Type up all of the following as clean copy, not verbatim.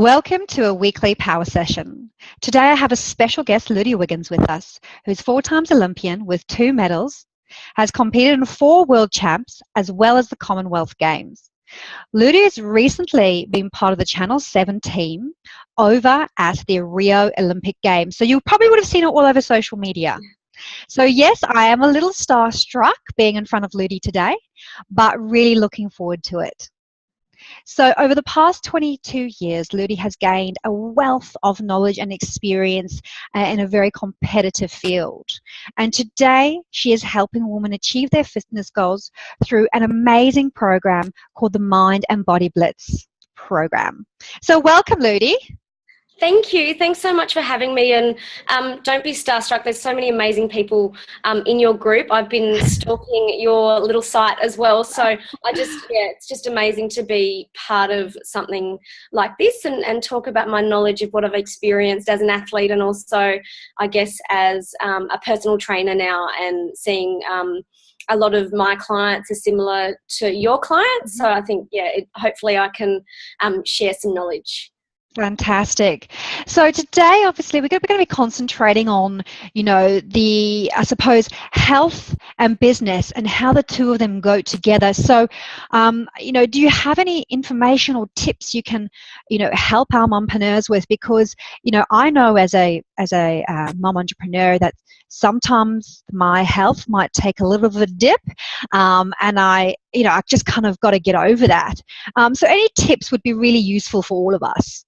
Welcome to a weekly power session. Today I have a special guest, Loudy Wiggins, with us, who's 4-time Olympian with 2 medals, has competed in 4 world champs, as well as the Commonwealth Games. Loudy has recently been part of the Channel 7 team over at the Rio Olympic Games. So you probably would have seen it all over social media. So yes, I am a little starstruck being in front of Loudy today, but really looking forward to it. So over the past 22 years, Loudy has gained a wealth of knowledge and experience in a very competitive field. And today, she is helping women achieve their fitness goals through an amazing program called the Mind and Body Blitz program. So welcome, Loudy. Thank you. Thanks so much for having me. And don't be starstruck. There's so many amazing people in your group. I've been stalking your little site as well. So it's just amazing to be part of something like this and talk about my knowledge of what I've experienced as an athlete and also, I guess, as a personal trainer now and seeing a lot of my clients are similar to your clients. So I think, hopefully I can share some knowledge. Fantastic. So today, obviously, we're going to be concentrating on, I suppose, health and business and how the two of them go together. So, do you have any information or tips you can, help our mompreneurs with? Because, I know as a mom entrepreneur that sometimes my health might take a little bit of a dip, and I just kind of got to get over that. So any tips would be really useful for all of us.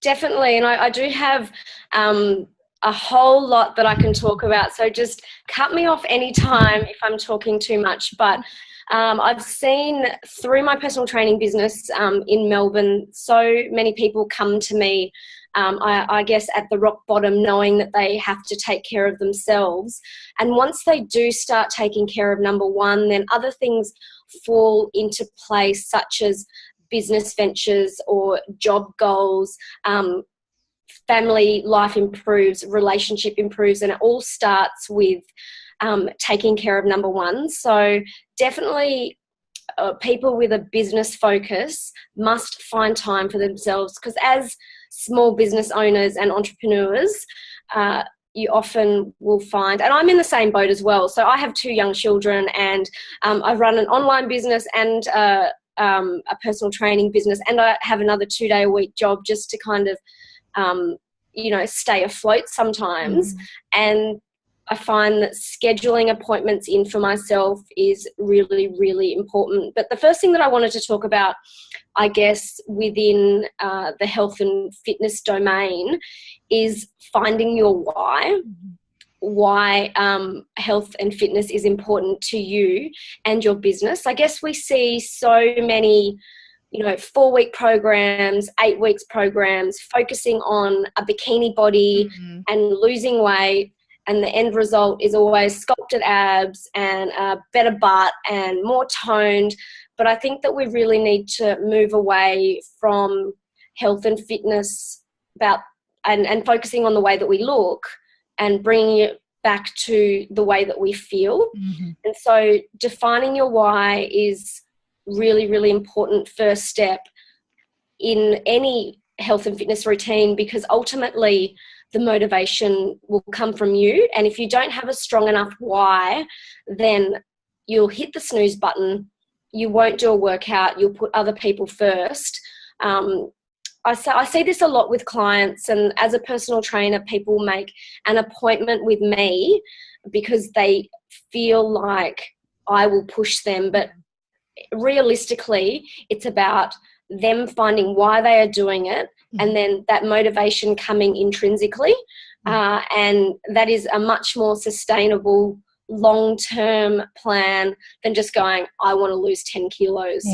Definitely, and I do have a whole lot that I can talk about, so just cut me off anytime if I'm talking too much. But I've seen through my personal training business in Melbourne, so many people come to me, I guess at the rock bottom, knowing that they have to take care of themselves. And once they do start taking care of number one, then other things fall into place, such as business ventures or job goals, family life improves, relationship improves, and it all starts with taking care of number one. So definitely people with a business focus must find time for themselves, because as small business owners and entrepreneurs, you often will find, and I'm in the same boat as well. So I have 2 young children, and I run an online business and a personal training business, and I have another 2-day-a-week job just to kind of, stay afloat sometimes. And I find that scheduling appointments in for myself is really, really important. But the first thing that I wanted to talk about, I guess, within the health and fitness domain is finding your why. Why health and fitness is important to you and your business. I guess we see so many, 4-week programs, 8 weeks programs focusing on a bikini body and losing weight, and the end result is always sculpted abs and a better butt and more toned. But I think that we really need to move away from health and fitness and focusing on the way that we look and bringing it back to the way that we feel. And so defining your why is really, really important first step in any health and fitness routine, because ultimately the motivation will come from you. And if you don't have a strong enough why, then you'll hit the snooze button, you won't do a workout, you'll put other people first. I see this a lot with clients, and as a personal trainer, people make an appointment with me because they feel like I will push them. But realistically, it's about them finding why they are doing it, and then that motivation coming intrinsically. And that is a much more sustainable long-term plan than just going, I want to lose 10 kilos.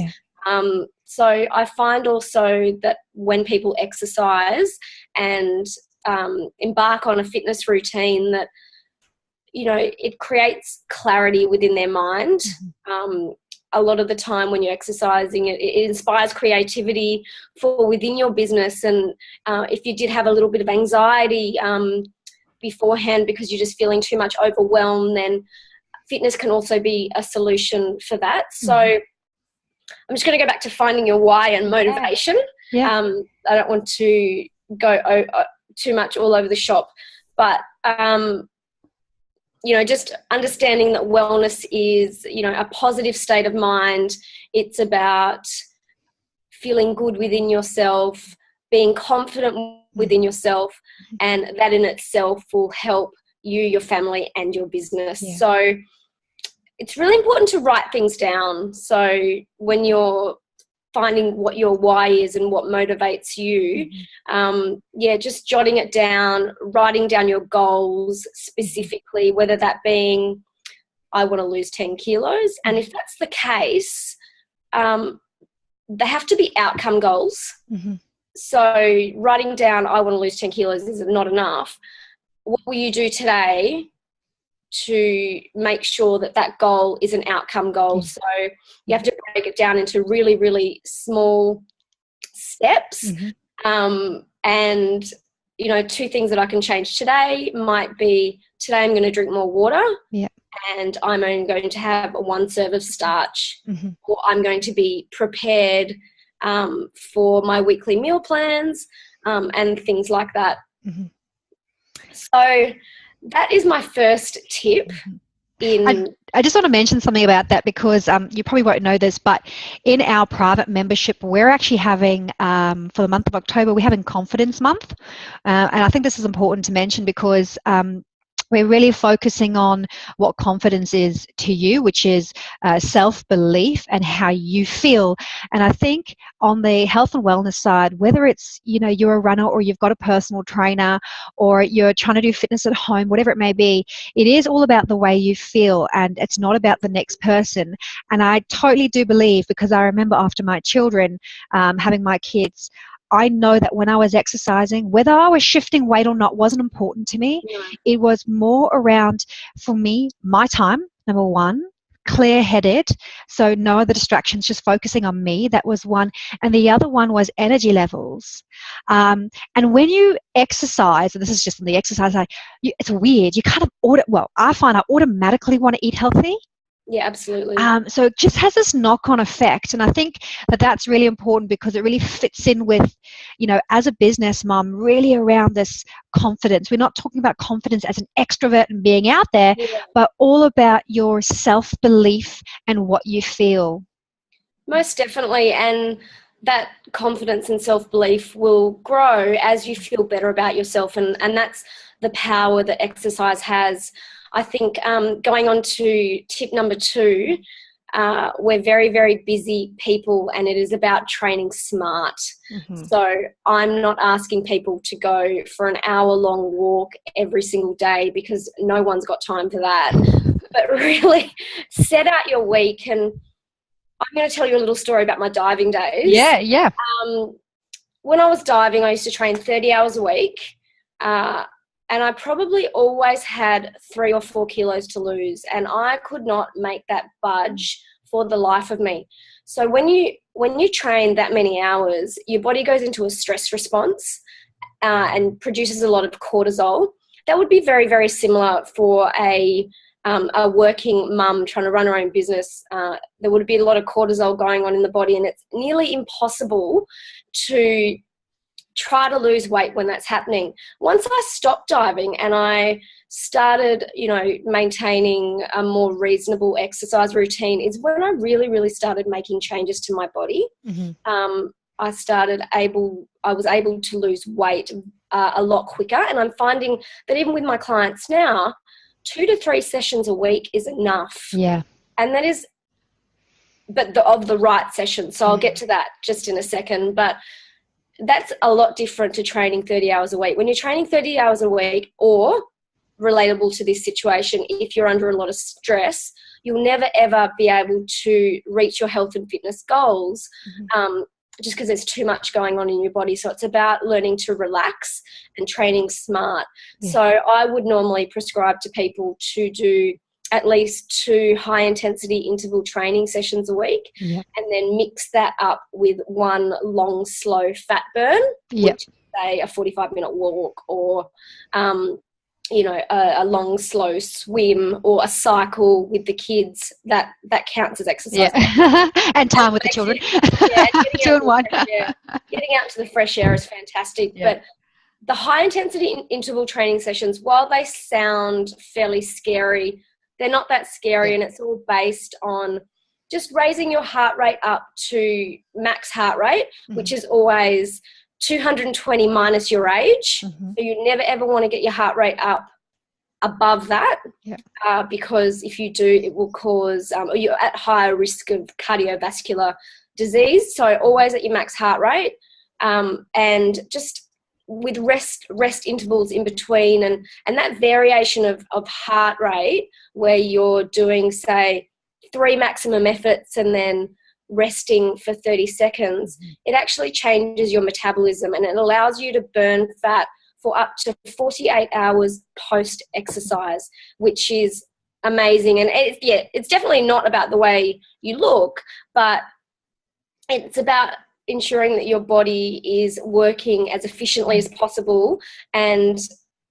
So I find also that when people exercise and embark on a fitness routine, that, it creates clarity within their mind. A lot of the time when you're exercising, it inspires creativity for within your business. And if you did have a little bit of anxiety beforehand because you're just feeling too much overwhelmed, then fitness can also be a solution for that. So I'm just going to go back to finding your why and motivation. Yeah. I don't want to go too much all over the shop, but just understanding that wellness is, a positive state of mind. It's about feeling good within yourself, being confident within yourself, and that in itself will help you, your family, and your business. Yeah. So it's really important to write things down. So when you're finding what your why is and what motivates you, just jotting it down, writing down your goals specifically, whether that being, I want to lose 10 kilos. And if that's the case, they have to be outcome goals. So writing down, I want to lose 10 kilos is not enough. What will you do today to make sure that that goal is an outcome goal? So you have to break it down into really, really small steps. And, two things that I can change today might be, today I'm going to drink more water. Yeah. And I'm only going to have 1 serve of starch, or I'm going to be prepared for my weekly meal plans and things like that. So that is my first tip. I just want to mention something about that because you probably won't know this, but in our private membership, we're actually having, for the month of October, we're having Confidence Month. And I think this is important to mention because we're really focusing on what confidence is to you, which is self-belief and how you feel. And I think on the health and wellness side, whether it's, you're a runner or you've got a personal trainer or you're trying to do fitness at home, whatever it may be, it is all about the way you feel and it's not about the next person. And I totally do believe, because I remember after my children, having my kids, I know that when I was exercising, whether I was shifting weight or not wasn't important to me. It was more around, for me, my time, number one, clear-headed, so no other distractions, just focusing on me. That was one. And the other one was energy levels. And when you exercise, and this is just on the exercise side, it's weird. You kind of I find I automatically want to eat healthy. Yeah, absolutely. So it just has this knock-on effect. And I think that that's really important because it really fits in with, as a business mom, really around this confidence. We're not talking about confidence as an extrovert and being out there, but all about your self-belief and what you feel. Most definitely. And that confidence and self-belief will grow as you feel better about yourself. And that's the power that exercise has. I think going on to tip number 2, we're very, very busy people and it is about training smart. So I'm not asking people to go for an hour-long walk every single day because no one's got time for that. But really set out your week. And I'm going to tell you a little story about my diving days. Yeah. When I was diving, I used to train 30 hours a week. And I probably always had 3 or 4 kilos to lose, and I could not make that budge for the life of me. So when you train that many hours, your body goes into a stress response and produces a lot of cortisol. That would be very, very similar for a working mum trying to run her own business. There would be a lot of cortisol going on in the body, and it's nearly impossible to try to lose weight when that's happening. Once I stopped diving and I started, maintaining a more reasonable exercise routine is when I really, really started making changes to my body. I was able to lose weight a lot quicker. And I'm finding that even with my clients now, 2 to 3 sessions a week is enough. Yeah. And that is, of the right session. So I'll get to that just in a second. But that's a lot different to training 30 hours a week. When you're training 30 hours a week, or relatable to this situation, if you're under a lot of stress, you'll never ever be able to reach your health and fitness goals just because there's too much going on in your body. So it's about learning to relax and training smart. So I would normally prescribe to people to do at least 2 high-intensity interval training sessions a week, and then mix that up with 1 long, slow fat burn, which is, say, a 45-minute walk or, a long, slow swim or a cycle with the kids, that counts as exercise. Yeah. And time with the children. Yeah, Two in one. Getting out to the fresh air is fantastic. Yeah. But the high intensity interval training sessions, while they sound fairly scary, they're not that scary, and it's all based on just raising your heart rate up to max heart rate, which is always 220 minus your age. So you never ever want to get your heart rate up above that, because if you do, it will cause, or you're at higher risk of cardiovascular disease. So always at your max heart rate, and just with rest intervals in between, and that variation of heart rate where you're doing, say, 3 maximum efforts and then resting for 30 seconds, it actually changes your metabolism, and it allows you to burn fat for up to 48 hours post-exercise, which is amazing. And it's definitely not about the way you look, but it's about ensuring that your body is working as efficiently as possible and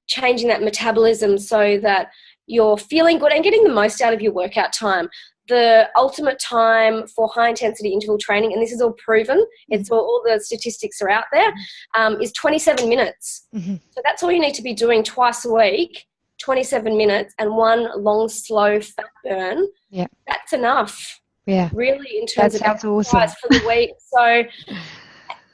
changing that metabolism so that you're feeling good and getting the most out of your workout time. The ultimate time for high-intensity interval training, and this is all proven, it's all the statistics are out there, is 27 minutes. So that's all you need to be doing twice a week, 27 minutes, and 1 long, slow fat burn. Yeah. That's enough. Yeah. Really, in terms of exercise for the week. So,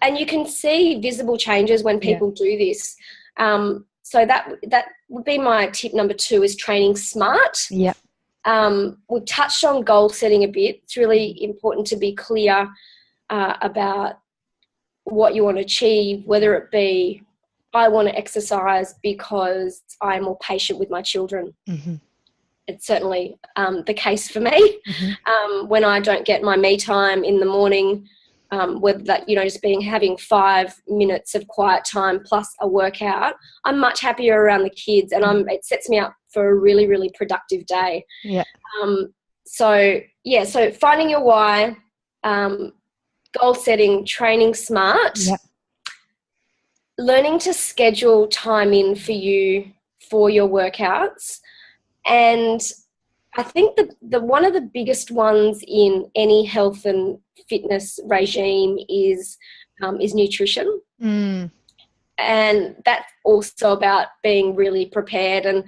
and you can see visible changes when people do this. So that would be my tip number 2, is training smart. Yeah. We've touched on goal setting a bit. It's really important to be clear about what you want to achieve, whether it be, I want to exercise because I'm more patient with my children. It's certainly the case for me. When I don't get my me time in the morning, whether that, just having 5 minutes of quiet time plus a workout, I'm much happier around the kids, and it sets me up for a really, really productive day. Yeah. So finding your why, goal setting, training smart, learning to schedule time in for you for your workouts. And I think the one of the biggest ones in any health and fitness regime is nutrition. And that's also about being really prepared, and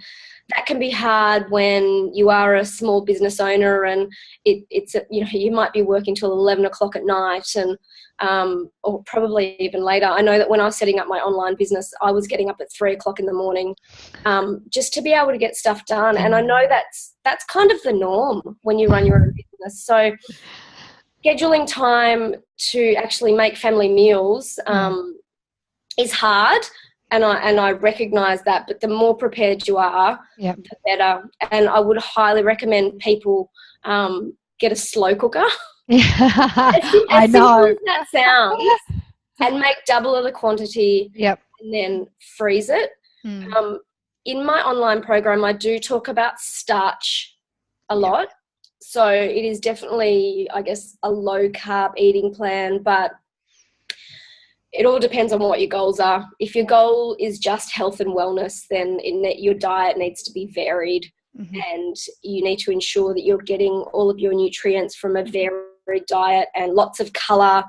that can be hard when you are a small business owner, and it's you might be working till 11 o'clock at night, and or probably even later. I know that when I was setting up my online business, I was getting up at 3 o'clock in the morning, just to be able to get stuff done. And I know that's kind of the norm when you run your own business. So scheduling time to actually make family meals is hard, and I recognise that. But the more prepared you are, the better. And I would highly recommend people get a slow cooker. I know. As simple as that sounds, and make double of the quantity. And then freeze it. In my online program, I do talk about starch a lot. So it is definitely, I guess, a low-carb eating plan, but it all depends on what your goals are. If your goal is just health and wellness, then your diet needs to be varied, and you need to ensure that you're getting all of your nutrients from a varied diet and lots of colour,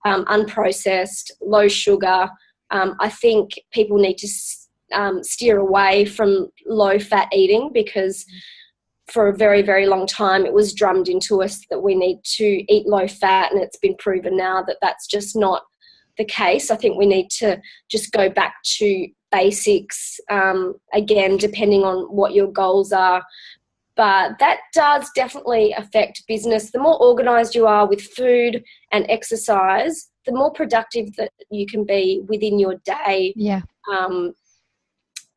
unprocessed, low sugar. I think people need to steer away from low-fat eating, because for a very, very long time it was drummed into us that we need to eat low-fat, and it's been proven now that that's just not the case. I think we need to just go back to basics, again, depending on what your goals are. But that does definitely affect business. The more organised you are with food and exercise, the more productive that you can be within your day. Yeah.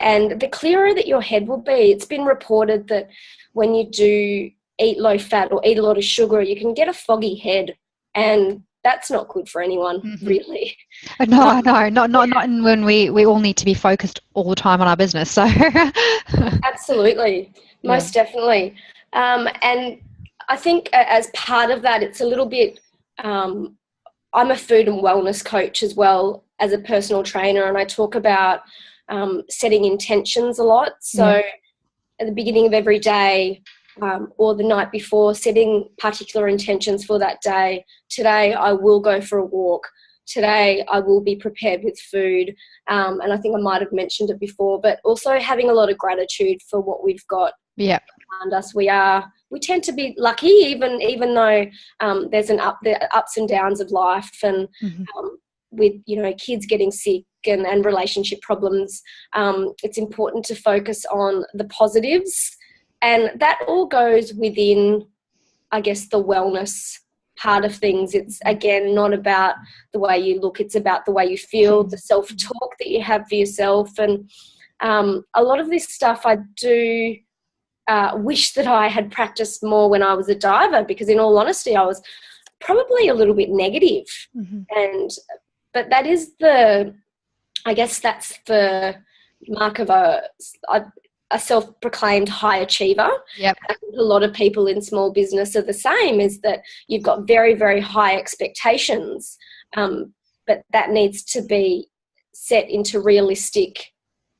And the clearer that your head will be. It's been reported that when you do eat low fat or eat a lot of sugar, you can get a foggy head, and that's not good for anyone, really. No, not when we all need to be focused all the time on our business. So absolutely, most definitely. And I think as part of that, it's a little bit. I'm a food and wellness coach as well as a personal trainer, and I talk about setting intentions a lot. So at the beginning of every day, or the night before, setting particular intentions for that day. Today I will go for a walk. Today I will be prepared with food. And I think I might have mentioned it before, but also having a lot of gratitude for what we've got around us. We tend to be lucky, even though there's the ups and downs of life, and with kids getting sick and relationship problems. It's important to focus on the positives, and that all goes within, I guess, the wellness part of things. It's, again, not about the way you look, it's about the way you feel, the self-talk that you have for yourself. And a lot of this stuff I do wish that I had practiced more when I was a diver, because in all honesty I was probably a little bit negative. But that is that's the mark of a self-proclaimed high achiever. I think a lot of people in small business are the same, is that you've got very, very high expectations, but that needs to be set into realistic.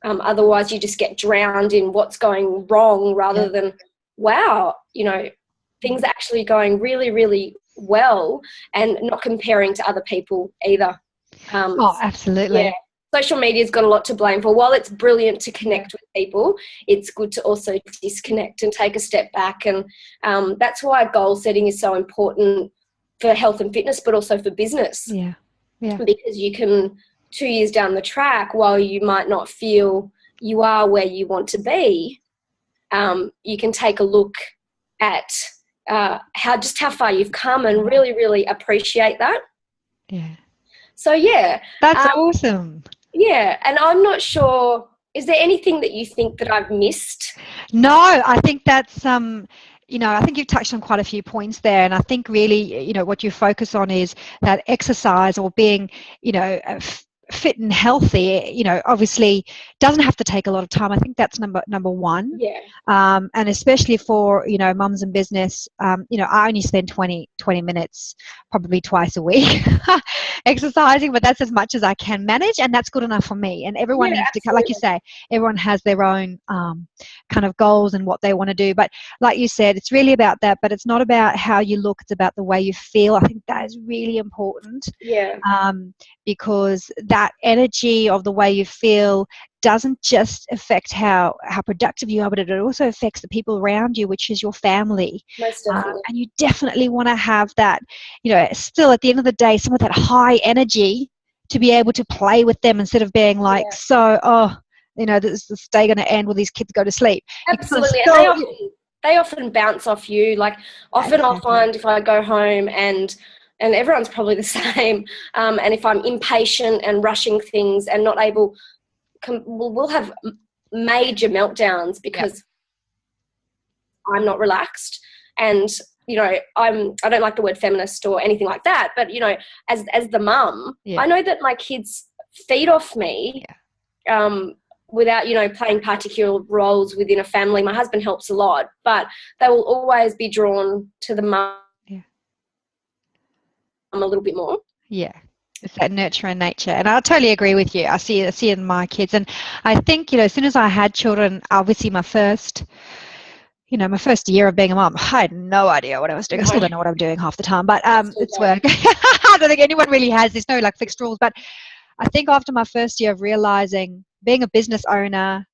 Otherwise you just get drowned in what's going wrong, rather than, wow, things are actually going really, really well, and not comparing to other people either. Absolutely. Social media's got a lot to blame for. While it's brilliant to connect with people, it's good to also disconnect and take a step back. And that's why goal setting is so important for health and fitness, but also for business. Because you can, 2 years down the track, while you might not feel you are where you want to be, you can take a look at how far you've come, and really, really appreciate that. So that's awesome. And I'm not sure, is there anything that you think that I've missed? No, I think that's I think you've touched on quite a few points there, and I think really, what you focus on is that exercise, or being, fit and healthy, obviously doesn't have to take a lot of time. I think that's number one. And especially for, mums in business, I only spend 20 minutes probably twice a week exercising, but that's as much as I can manage, and that's good enough for me. And everyone needs to, like you say, everyone has their own kind of goals and what they want to do. But like you said, it's really about that, but it's not about how you look, it's about the way you feel. I think that is really important. Because that energy of the way you feel doesn't just affect how productive you are, but it also affects the people around you, which is your family. Most definitely. And you definitely want to have that, still at the end of the day, some of that high energy to be able to play with them, instead of being like, this day going to end, will these kids go to sleep? Absolutely. They often bounce off you. Like, often I'll find if I go home and everyone's probably the same. And if I'm impatient and rushing things and not able, we'll have major meltdowns because I'm not relaxed. And, I don't like the word feminist or anything like that, but, as the mum, I know that my kids feed off me without, playing particular roles within a family. My husband helps a lot, but they will always be drawn to the mum a little bit more. It's that nurture and nature, and I totally agree with you. I see it in my kids, and I think as soon as I had children, obviously my first year of being a mum, I had no idea what I was doing. I still don't know what I'm doing half the time, but it's work. I don't think anyone really has. There's no fixed rules, but I think after my first year of realizing, being a business owner,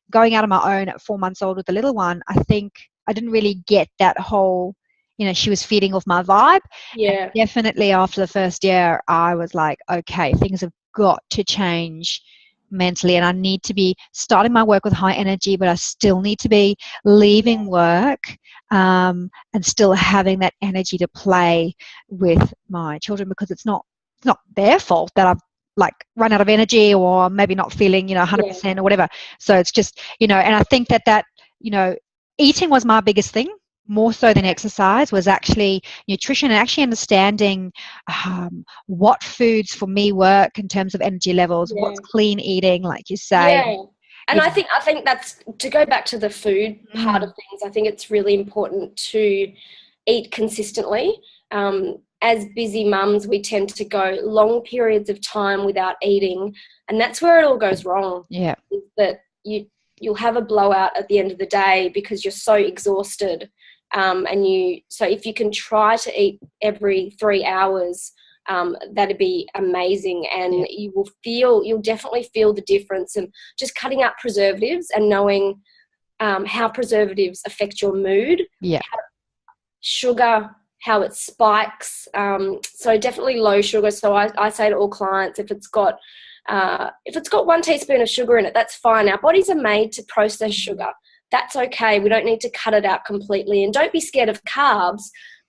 going out on my own at 4 months old with a little one, I think I didn't really get that whole, she was feeding off my vibe. And definitely after the first year, I was like, okay, things have got to change mentally, and I need to be starting my work with high energy, but I still need to be leaving work and still having that energy to play with my children, because it's not their fault that I've run out of energy, or maybe not feeling 100% or whatever. So it's just and I think that eating was my biggest thing, more so than exercise, was actually nutrition, and actually understanding what foods for me work in terms of energy levels, what's clean eating, like you say. And I think that's, to go back to the food part of things, I think it's really important to eat consistently. as busy mums, we tend to go long periods of time without eating, and that's where it all goes wrong. Yeah. Is that you'll have a blowout at the end of the day because you're so exhausted. So if you can try to eat every 3 hours, that'd be amazing, and you'll definitely feel the difference. And just cutting out preservatives and knowing how preservatives affect your mood, sugar, how it spikes. So definitely low sugar. So I say to all clients, if it's got 1 teaspoon of sugar in it, that's fine. Our bodies are made to process sugar. That's okay. We don't need to cut it out completely. And don't be scared of carbs.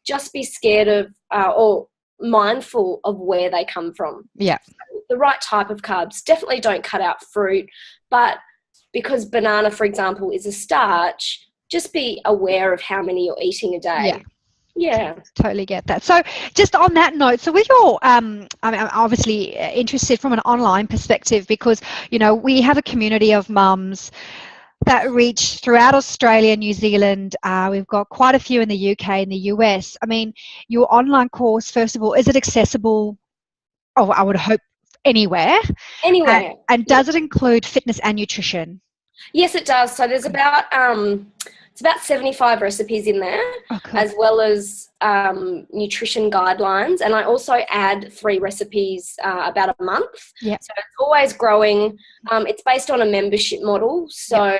Just be scared of or mindful of where they come from. Yeah. So the right type of carbs. Definitely don't cut out fruit. But because banana, for example, is a starch, just be aware of how many you're eating a day. Yeah. Yeah. Totally get that. So just on that note, so with your, I'm obviously interested from an online perspective because, we have a community of mums that reach throughout Australia, New Zealand. We've got quite a few in the UK and the US. I mean, your online course, first of all, is it accessible? Oh, I would hope anywhere. Anywhere. And does it include fitness and nutrition? Yes, it does. So there's about 75 recipes in there, as well as nutrition guidelines. And I also add 3 recipes about a month. Yeah. So it's always growing. It's based on a membership model. So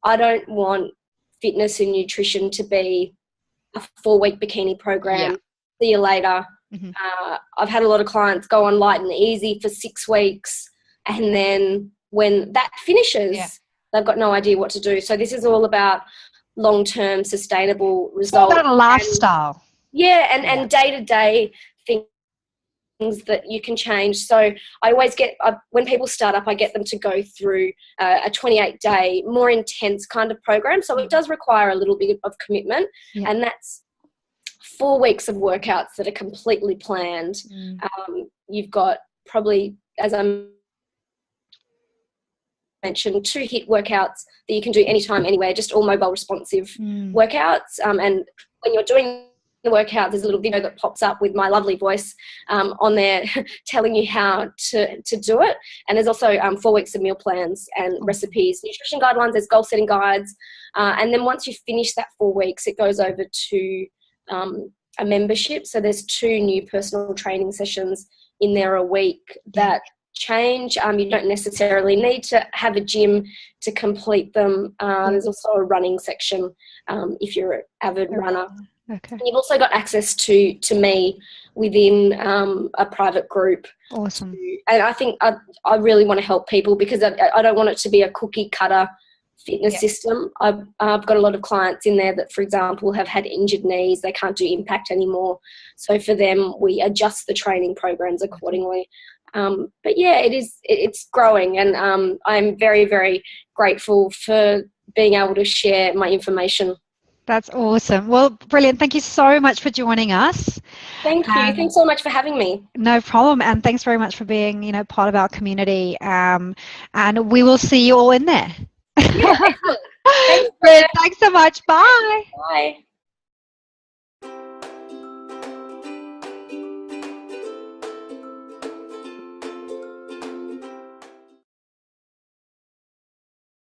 I don't want fitness and nutrition to be a 4-week bikini program. See you later. Mm-hmm. I've had a lot of clients go on light and easy for 6 weeks. And then when that finishes, they've got no idea what to do. So this is all about long-term sustainable results. It's all about a lifestyle. And day-to-day things that you can change. So I always get, when people start up, I get them to go through a 28-day, more intense kind of program. So it does require a little bit of commitment, and that's 4 weeks of workouts that are completely planned. You've got probably, as I mentioned, 2 HIIT workouts that you can do anytime, anywhere, just all mobile responsive workouts. And when you're doing the workout, there's a little video that pops up with my lovely voice on there telling you how to do it. And there's also 4 weeks of meal plans and recipes, nutrition guidelines, there's goal setting guides. And then once you finish that 4 weeks, it goes over to a membership. So there's 2 new personal training sessions in there a week that change. You don't necessarily need to have a gym to complete them. There's also a running section if you're an avid runner. Okay. And you've also got access to me within a private group. Awesome. And I think I really want to help people because I don't want it to be a cookie cutter fitness system. I've got a lot of clients in there that, for example, have had injured knees. They can't do impact anymore. So for them, we adjust the training programs accordingly. But yeah, it's growing, and I'm very, very grateful for being able to share my information. That's awesome. Well, brilliant. Thank you so much for joining us. Thank you. Thanks so much for having me. No problem. And thanks very much for being, part of our community. And we will see you all in there. Yeah, excellent. Thanks so much. Bye. Bye.